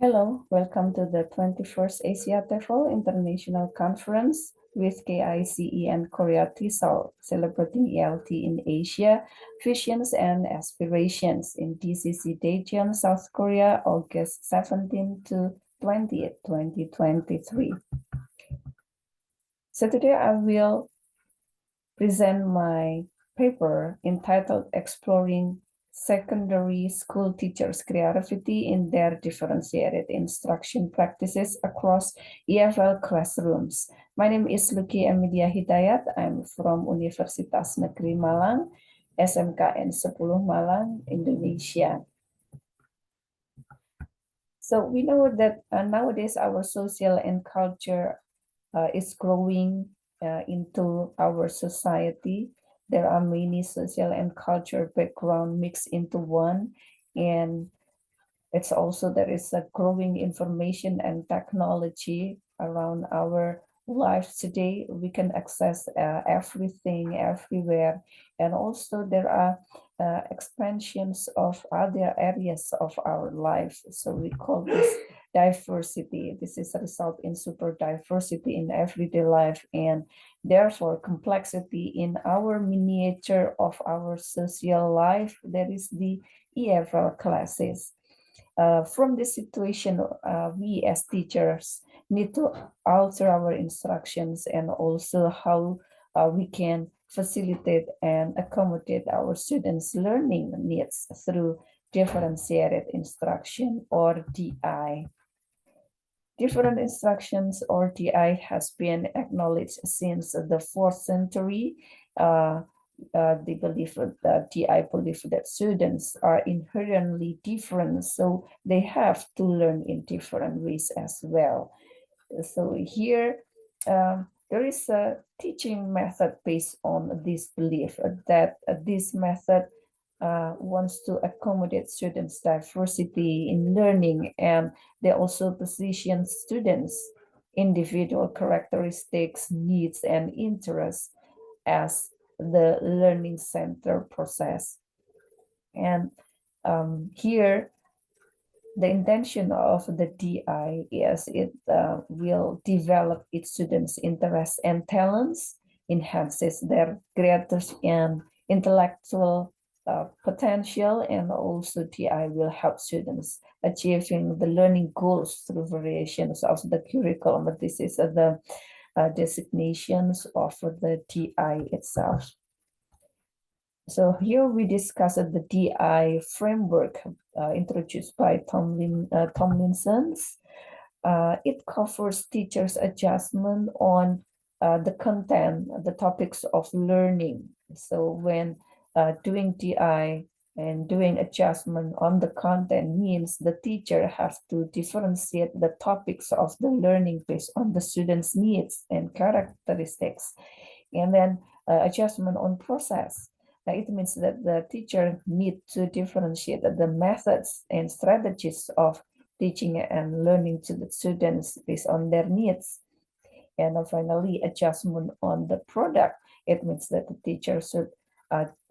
Hello, welcome to the 21st ASIA TEFL International Conference with KICE and Korea TESOL, celebrating ELT in Asia, visions and aspirations in DCC Daejeon, South Korea, August 17 to 20th, 2023. So today I will present my paper entitled Exploring Secondary School Teachers' Creativity in Their Differentiated Instruction Practices Across EFL Classrooms. My name is Luki Emidia Hidayat. I'm from Universitas Negeri Malang, SMKN 10 Malang, Indonesia. So we know that nowadays our social and culture is growing into our society. There are many social and cultural background mixed into one, and it's also there is a growing information and technology around our life today. We can access everything everywhere, and also there are expansions of other areas of our life. So we call this diversity. This is a result in super diversity in everyday life, and therefore complexity in our miniature of our social life. That is the EFL classes. From this situation, we as teachers need to alter our instructions and also how we can facilitate and accommodate our students' learning needs through differentiated instruction or DI. Different instructions or DI has been acknowledged since the 4th century. They believe that DI believe that students are inherently different, so they have to learn in different ways as well. So here there is a teaching method based on this belief that this method wants to accommodate students' diversity in learning, and they also position students' individual characteristics, needs, and interests as the learning center process. And here, the intention of the DI is it will develop its students' interests and talents, enhances their creative and intellectual potential, and also DI will help students achieving the learning goals through variations of the curriculum. This is the designations of the DI itself. So here we discussed the DI framework introduced by Tomlinson's. It covers teachers' adjustment on the content, the topics of learning. So when doing DI and doing adjustment on the content means the teacher has to differentiate the topics of the learning based on the student's needs and characteristics. And then adjustment on process. It means that the teacher need to differentiate the methods and strategies of teaching and learning to the students based on their needs. And finally, adjustment on the product. It means that the teacher should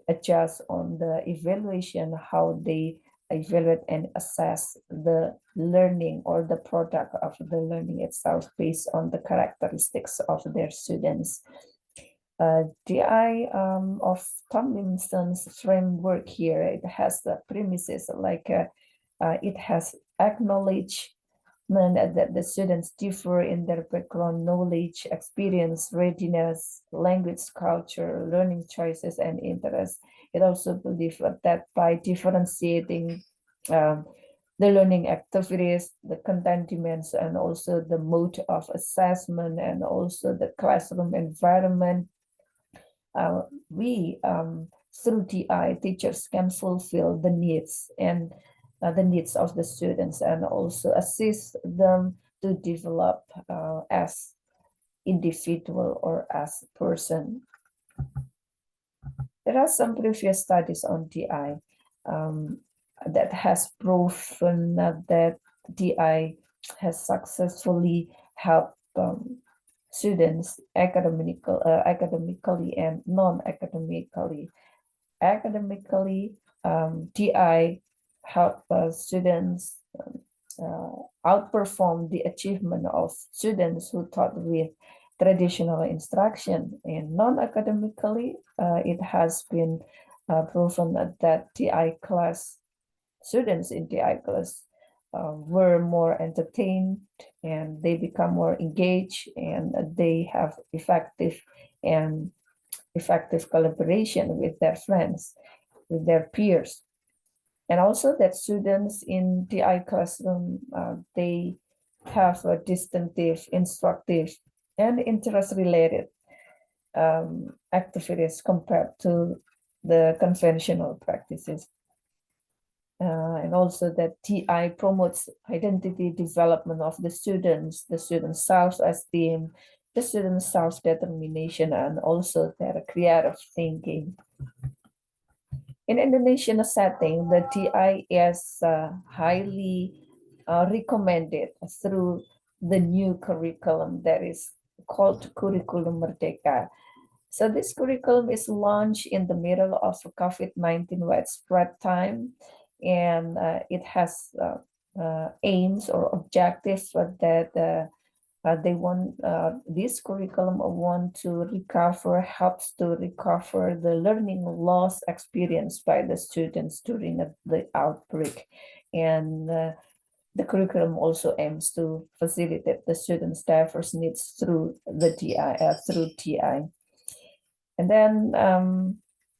adjust on the evaluation, how they evaluate and assess the learning or the product of the learning itself based on the characteristics of their students. DI of Tomlinson's framework here, it has the premises like it has acknowledgement that the students differ in their background, knowledge, experience, readiness, language, culture, learning choices, and interests. It also believes that by differentiating the learning activities, the content demands, and also the mode of assessment, and also the classroom environment, we through DI, teachers can fulfill the needs and the needs of the students and also assist them to develop as individual or as person. There are some previous studies on DI that has proven that DI has successfully helped students academically and non-academically. Academically, DI help students outperformed the achievement of students who taught with traditional instruction. And non-academically, it has been proven that TI class students in TI class were more entertained, and they become more engaged, and they have effective collaboration with their friends, with their peers. And also that students in TI classroom, they have a distinctive, instructive, and interest-related activities compared to the conventional practices. And also that TI promotes identity development of the students self-esteem, the students' self-determination, and also their creative thinking. In Indonesian setting, the TI is highly recommended through the new curriculum that is called Curriculum Merdeka. So this curriculum is launched in the middle of COVID-19 widespread time, and it has aims or objectives that they want this curriculum helps to recover the learning loss experienced by the students during the outbreak. And the curriculum also aims to facilitate the students' diverse needs through the TI. And then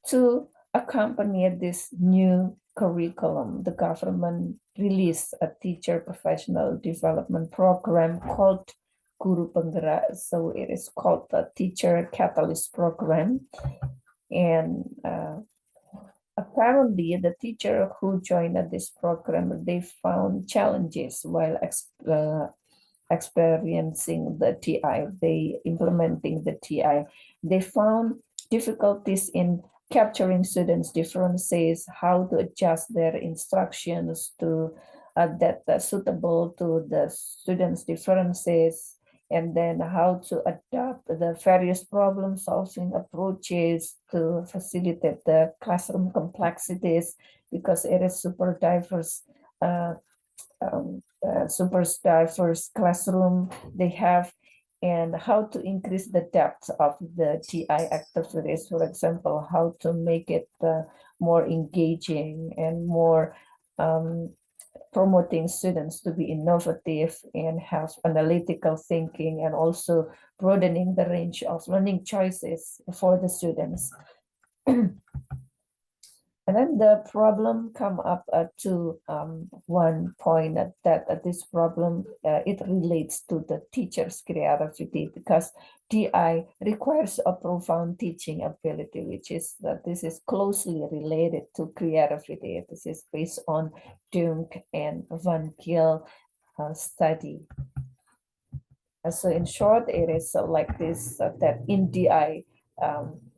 to accompany this new curriculum, the government released a teacher professional development program called Guru Penggerak. So it is called the Teacher Catalyst Program. And apparently the teacher who joined this program, they found challenges while experiencing the TI, implementing the TI. They found difficulties in capturing students' differences, how to adjust their instructions to that suitable to the students' differences, and then how to adapt the various problem-solving approaches to facilitate the classroom complexities, because it is super diverse classroom they have, and how to increase the depth of the TI activities. For example, how to make it more engaging and more promoting students to be innovative and have analytical thinking, and also broadening the range of learning choices for the students. And then the problem come up to one point that this problem, it relates to the teacher's creativity, because TI requires a profound teaching ability, which is that this is closely related to creativity. This is based on Dunk and Van Giel study. So in short, it is like this, that in TI,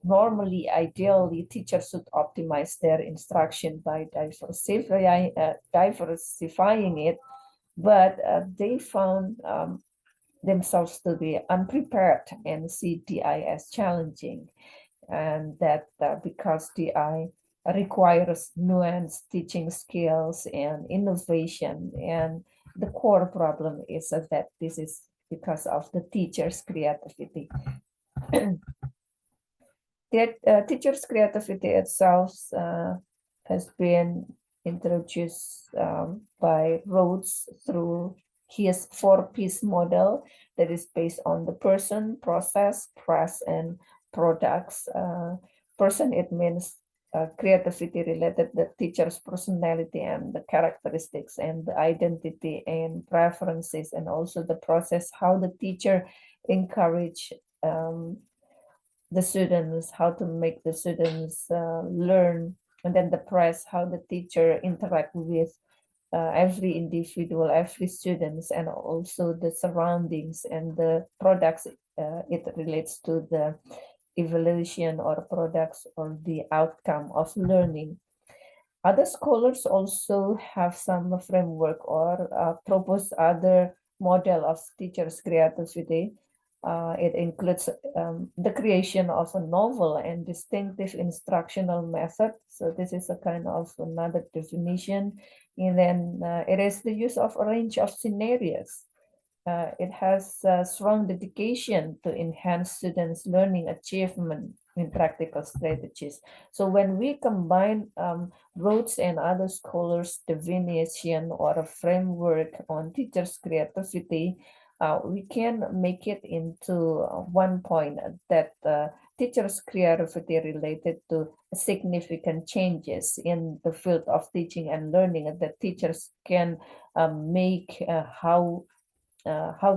normally, ideally, teachers should optimize their instruction by diversifying it, but they found themselves to be unprepared and see TI as challenging, and that because TI requires nuanced teaching skills and innovation, and the core problem is that this is because of the teacher's creativity. The teacher's creativity itself has been introduced by Rhodes through his 4-piece model that is based on the person, process, press, and products. Person, it means creativity related to the teacher's personality and the characteristics and the identity and preferences, and also the process, how the teacher encourage the students, how to make the students learn, and then the press, how the teacher interact with every individual, every students, and also the surroundings and the products. It relates to the evaluation or products or the outcome of learning. Other scholars also have some framework or propose other model of teachers' creativity. It includes the creation of a novel and distinctive instructional method. So this is a kind of another definition. And then it is the use of a range of scenarios. It has strong dedication to enhance students' learning achievement in practical strategies. So when we combine Rhodes and other scholars' definition or a framework on teachers' creativity, we can make it into one point that teachers' creativity related to significant changes in the field of teaching and learning, and that teachers can make how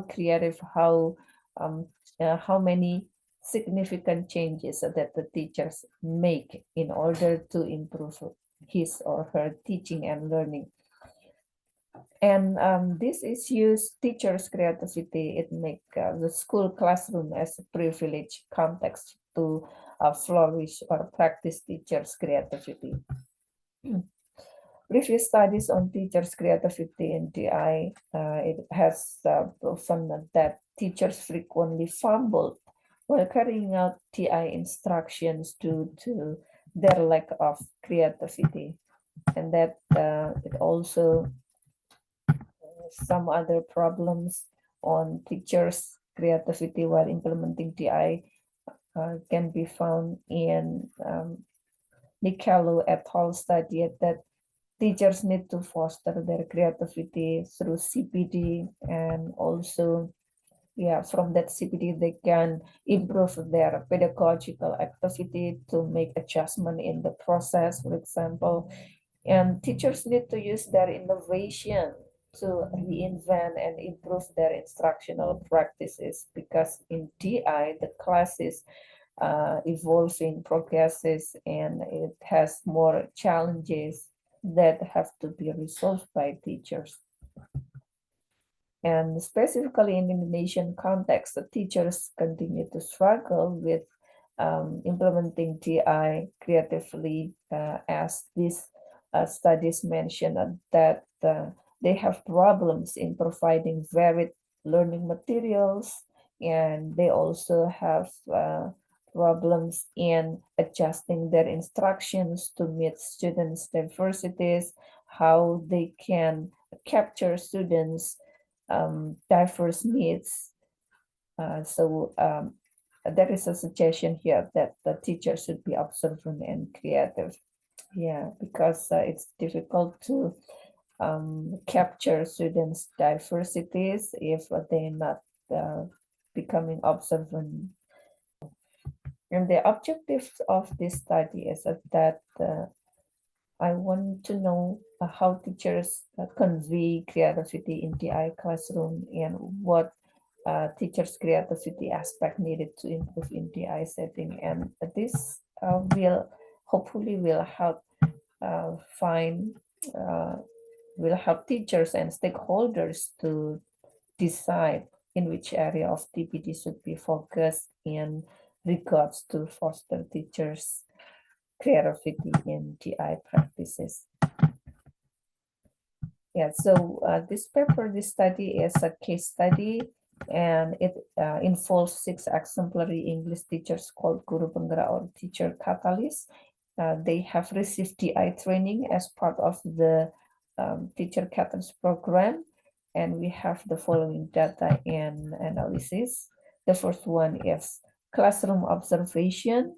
creative, how many significant changes that the teachers make in order to improve his or her teaching and learning. And this is use teachers' creativity. It make the school classroom as a privileged context to flourish or practice teachers' creativity. Previous studies on teachers' creativity in TI, it has proven that teachers frequently fumbled while carrying out TI instructions due to their lack of creativity, and that it also some other problems on teachers' creativity while implementing TI can be found in Nicalo et al. Study that teachers need to foster their creativity through CPD, and also from that CPD they can improve their pedagogical activity to make adjustment in the process, for example. And teachers need to use their innovation to reinvent and improve their instructional practices, because in TI the class is evolving, progresses, and it has more challenges that have to be resolved by teachers. And specifically in the Indonesian context, the teachers continue to struggle with implementing TI creatively, as these studies mention that they have problems in providing varied learning materials, and they also have problems in adjusting their instructions to meet students' diversities, how they can capture students' diverse needs. So there is a suggestion here that the teacher should be observant and creative. Yeah, because it's difficult to capture students' diversities if they're not becoming observant. And the objective of this study is that I want to know how teachers convey creativity in TI classroom, and what teachers' creativity aspect needed to improve in TI setting. And this will hopefully will help find will help teachers and stakeholders to decide in which area of TPD should be focused in regards to foster teachers' creativity in TI practices. Yeah, so this paper, this study is a case study, and it involves 6 exemplary English teachers called Guru Penggerak or Teacher Catalyst. They have received TI training as part of the Teacher Catalyst program, and we have the following data and analysis. The first one is classroom observation,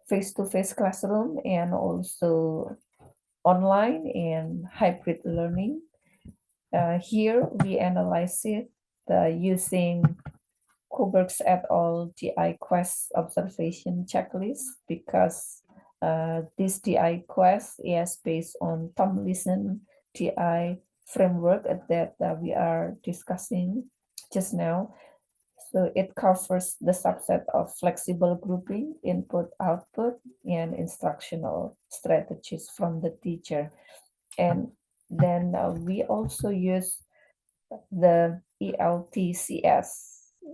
face-to-face classroom, and also online and hybrid learning. Here we analyze it using Kubergs et al. TI Quest observation checklist, because this TI Quest is based on Tomlinson TI framework that we are discussing just now. So it covers the subset of flexible grouping, input, output, and instructional strategies from the teacher. And then we also use the ELTCS.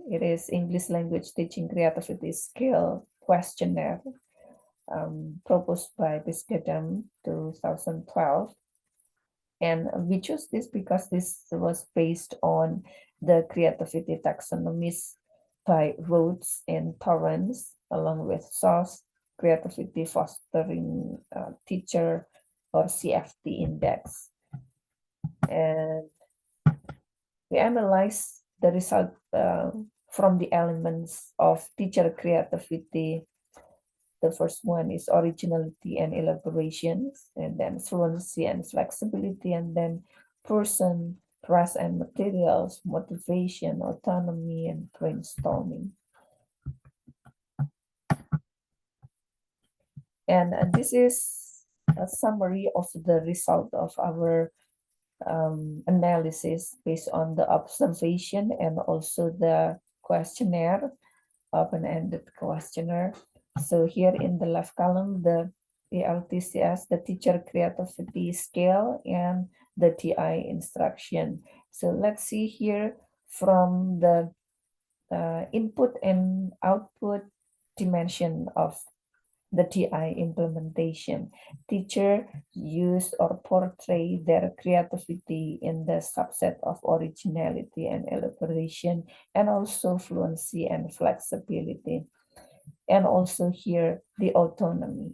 It is English Language Teaching Creativity Skill Questionnaire, proposed by Bisgadam 2012. And we chose this because this was based on the creativity taxonomies by Rhodes and Torrance, along with SOS, creativity fostering teacher or CFT index. And we analyze the result from the elements of teacher creativity. The first one is originality and elaborations, and then fluency and flexibility, and then person, trust and materials, motivation, autonomy, and brainstorming. And this is a summary of the result of our analysis based on the observation and also the questionnaire, open-ended questionnaire. So here in the left column, the ALTCS, the teacher creativity scale, and the TI instruction. So let's see here from the input and output dimension of the TI implementation. Teacher use or portray their creativity in the subset of originality and elaboration, and also fluency and flexibility, and also here the autonomy.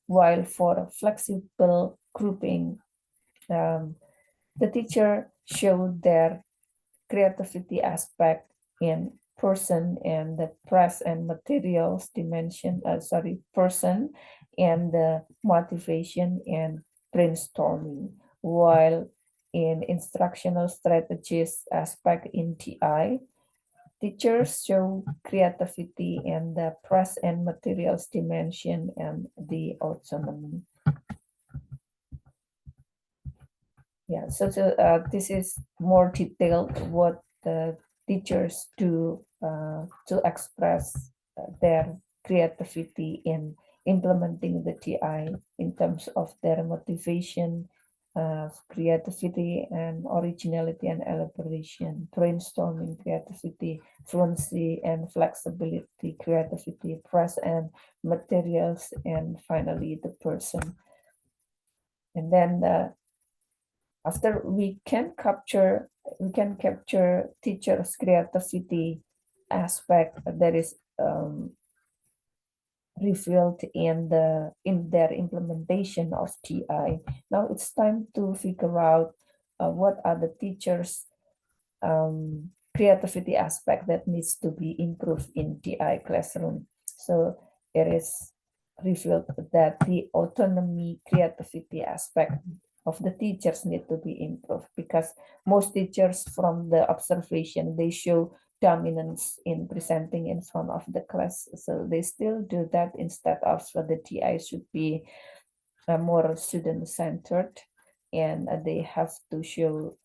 While for flexible grouping, the teacher showed their creativity aspect in person and the press and materials dimension, person and the motivation and brainstorming, while in instructional strategies aspect in TI, teachers show creativity in the press and materials dimension and the autonomy. Yeah, so this is more detailed what the teachers do to express their creativity in implementing the TI in terms of their motivation, creativity and originality and elaboration, brainstorming creativity, fluency and flexibility, creativity, press and materials, and finally the person. And then after we can capture teachers' creativity aspect that is revealed in their implementation of TI. Now it's time to figure out what are the teachers' creativity aspect that needs to be improved in TI classroom. So it is revealed that the autonomy creativity aspect of the teachers need to be improved, because most teachers from the observation, they show dominance in presenting in front of the class. So they still do that instead of the TI should be more student-centered, and they have to show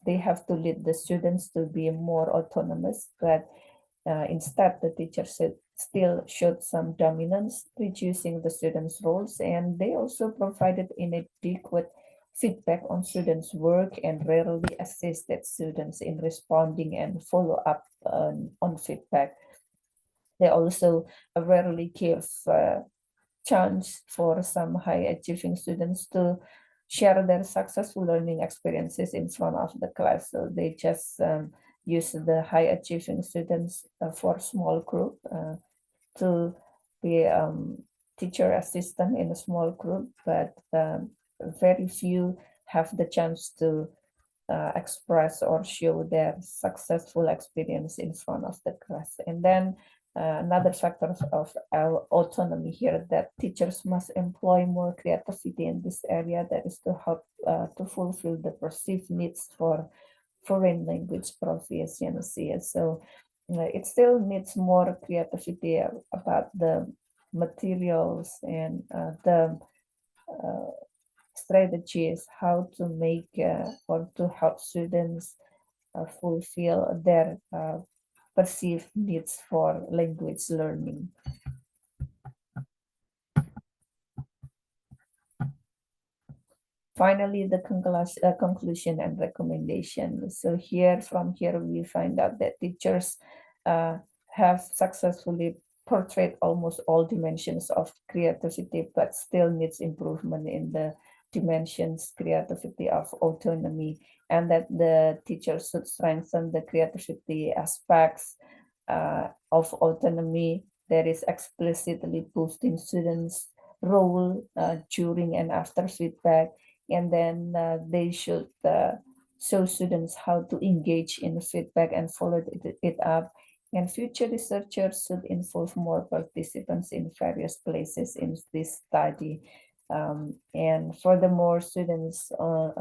they have to lead the students to be more autonomous, but instead the teacher still showed some dominance, reducing the students' roles, and they also provided inadequate feedback on students' work and rarely assisted students in responding and follow up on feedback. They also rarely give chance for some high achieving students to share their successful learning experiences in front of the class. So they just use the high achieving students for small group to be teacher assistant in a small group, but very few have the chance to express or show their successful experience in front of the class. And then another factor of our autonomy here, that teachers must employ more creativity in this area, that is to help to fulfill the perceived needs for foreign language proficiency. So it still needs more creativity about the materials and the strategies, how to make or to help students fulfill their perceived needs for language learning. Finally, the conclusion and recommendation. So from here, we find out that teachers have successfully portrayed almost all dimensions of creativity, but still needs improvement in the dimensions creativity of autonomy, and that the teachers should strengthen the creativity aspects of autonomy that is explicitly boosting students' role during and after feedback, and then they should show students how to engage in feedback and follow it up. And future researchers should involve more participants in various places in this study. And furthermore, students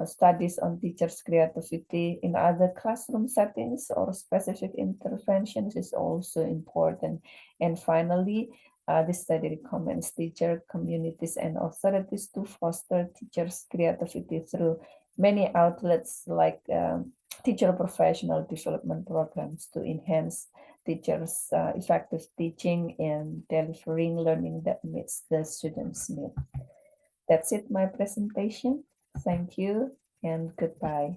studies on teachers' creativity in other classroom settings or specific interventions is also important. And finally, the study recommends teacher communities and authorities to foster teachers' creativity through many outlets like teacher professional development programs to enhance teachers' effective teaching and delivering learning that meets the students' needs. That's it, my presentation. Thank you and goodbye.